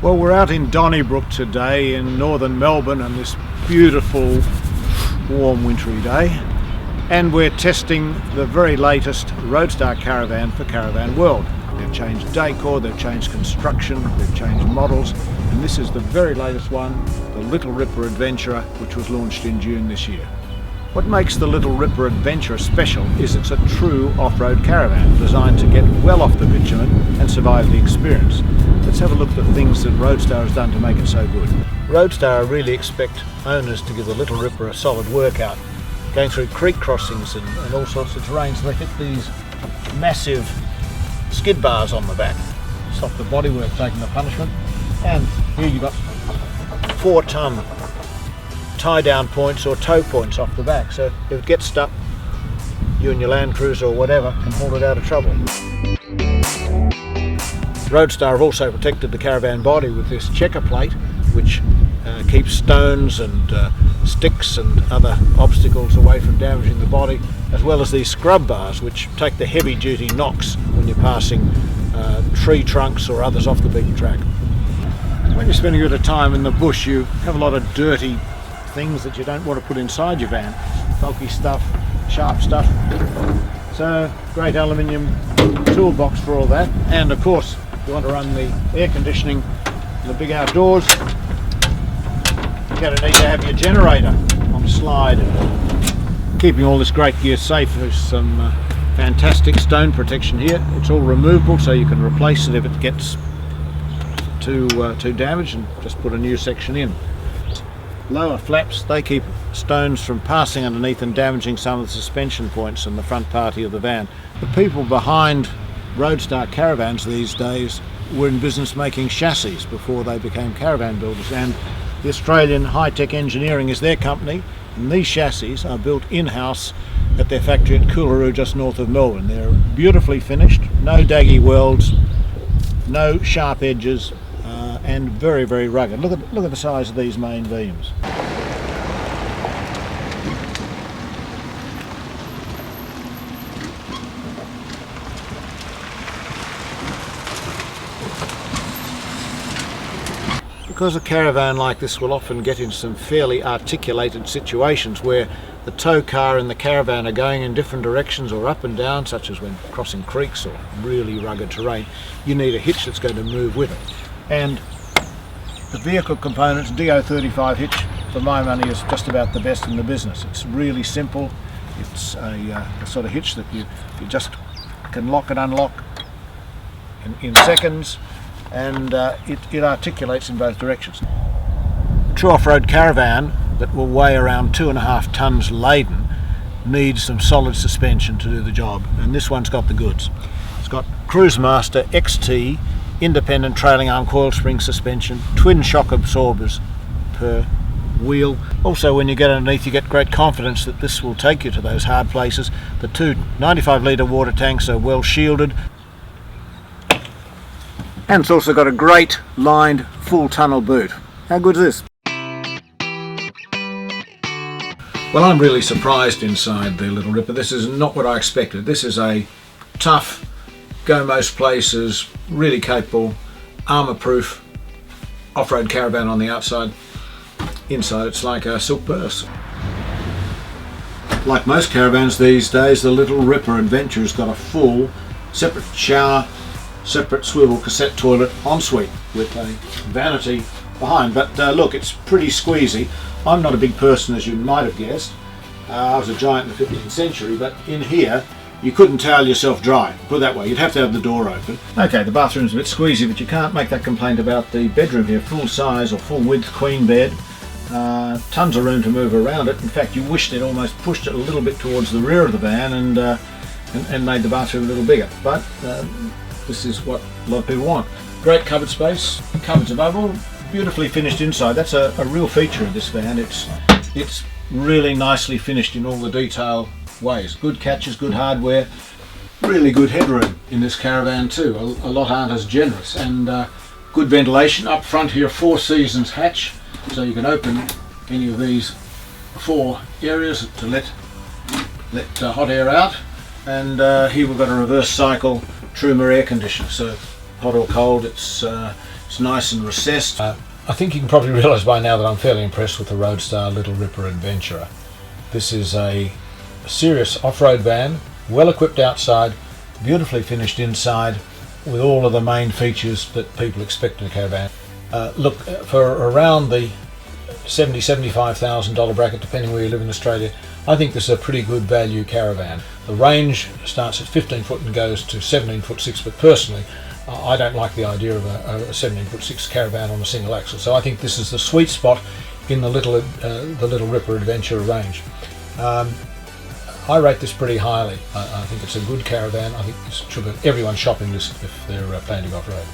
Well, we're out in Donnybrook today in northern Melbourne on this beautiful warm wintry day, and we're testing the very latest Roadstar Caravan for Caravan World. They've changed decor, they've changed construction, they've changed models, and this is the very latest one, the Little Rippa Adventurer, which was launched in June this year. What makes the Little Rippa Adventurer special is it's a true off-road caravan designed to get well off the bitumen and survive the experience. Let's have a look at the things that Roadstar has done to make it so good. Roadstar really expect owners to give the Little Rippa a solid workout, going through creek crossings and all sorts of terrains. They hit these massive skid bars on the back, stop the bodywork taking the punishment. And here you've got 4-ton tie down points or tow points off the back, so if it gets stuck, you and your Land Cruiser or whatever can haul it out of trouble. Roadstar have also protected the caravan body with this checker plate, which keeps stones and sticks and other obstacles away from damaging the body, as well as these scrub bars which take the heavy duty knocks when you're passing tree trunks or others off the beaten track. When you're spending a bit of time in the bush, you have a lot of dirty things that you don't want to put inside your van, bulky stuff, sharp stuff, so great aluminium toolbox for all that. And of course, if you want to run the air conditioning in the big outdoors, you're going to need to have your generator on slide. Keeping all this great gear safe, there's some fantastic stone protection here. It's all removable, so you can replace it if it gets too damaged and just put a new section in. Lower flaps, they keep stones from passing underneath and damaging some of the suspension points in the front party of the van. The people behind Roadstar caravans these days were in business making chassis before they became caravan builders, and the Australian High-Tech Engineering is their company, and these chassis are built in-house at their factory at Coolaroo just north of Melbourne. They're beautifully finished, no daggy welds, no sharp edges, and very, very rugged. Look at the size of these main beams. Because a caravan like this will often get in some fairly articulated situations where the tow car and the caravan are going in different directions or up and down, such as when crossing creeks or really rugged terrain, you need a hitch that's going to move with it. And the vehicle components DO35 hitch, for my money, is just about the best in the business. It's really simple. It's a sort of hitch that you just can lock and unlock in seconds, and it articulates in both directions. A true off-road caravan that will weigh around 2.5 tons laden needs some solid suspension to do the job, and this one's got the goods. It's got Cruisemaster XT independent trailing arm coil spring suspension, twin shock absorbers per wheel. Also, when you get underneath, you get great confidence that this will take you to those hard places. The two 95 litre water tanks are well shielded, and it's also got a great lined full tunnel boot. How good is this? Well, I'm really surprised inside the Little Rippa. This is not what I expected. This is a tough, go most places, really capable, armour-proof off-road caravan on the outside. Inside it's like a silk purse. Like most caravans these days, the Little Rippa Adventurer's got a full separate shower, separate swivel cassette toilet ensuite with a vanity behind. But look, it's pretty squeezy. I'm not a big person, as you might have guessed. I was a giant in the 15th century, but in here you couldn't towel yourself dry, put it that way. You'd have to have the door open. Okay, the bathroom's a bit squeezy, but you can't make that complaint about the bedroom here. Full size or full width queen bed. Tons of room to move around it. In fact, you wished it almost pushed it a little bit towards the rear of the van and made the bathroom a little bigger. But this is what a lot of people want. Great cupboard space, cupboards above all, beautifully finished inside. That's a real feature of this van. It's really nicely finished in all the detail ways. Good catches, good hardware, really good headroom in this caravan too. A lot aren't as generous, and good ventilation up front here. 4 seasons hatch, so you can open any of these 4 areas to let hot air out. And here we've got a reverse cycle Truma air conditioner, so hot or cold, it's It's nice and recessed. I think you can probably realise by now that I'm fairly impressed with the Roadstar Little Rippa Adventurer. This is a serious off-road van, well equipped outside, beautifully finished inside, with all of the main features that people expect in a caravan. Look, for around the $70,000–$75,000 bracket, depending where you live in Australia, I think this is a pretty good value caravan. The range starts at 15 foot and goes to 17'6", but personally I don't like the idea of a 17'6" caravan on a single axle, so I think this is the sweet spot in the Little Rippa Adventurer range. I rate this pretty highly. I think it's a good caravan. I think this should be everyone's shopping list if they're planning off-road.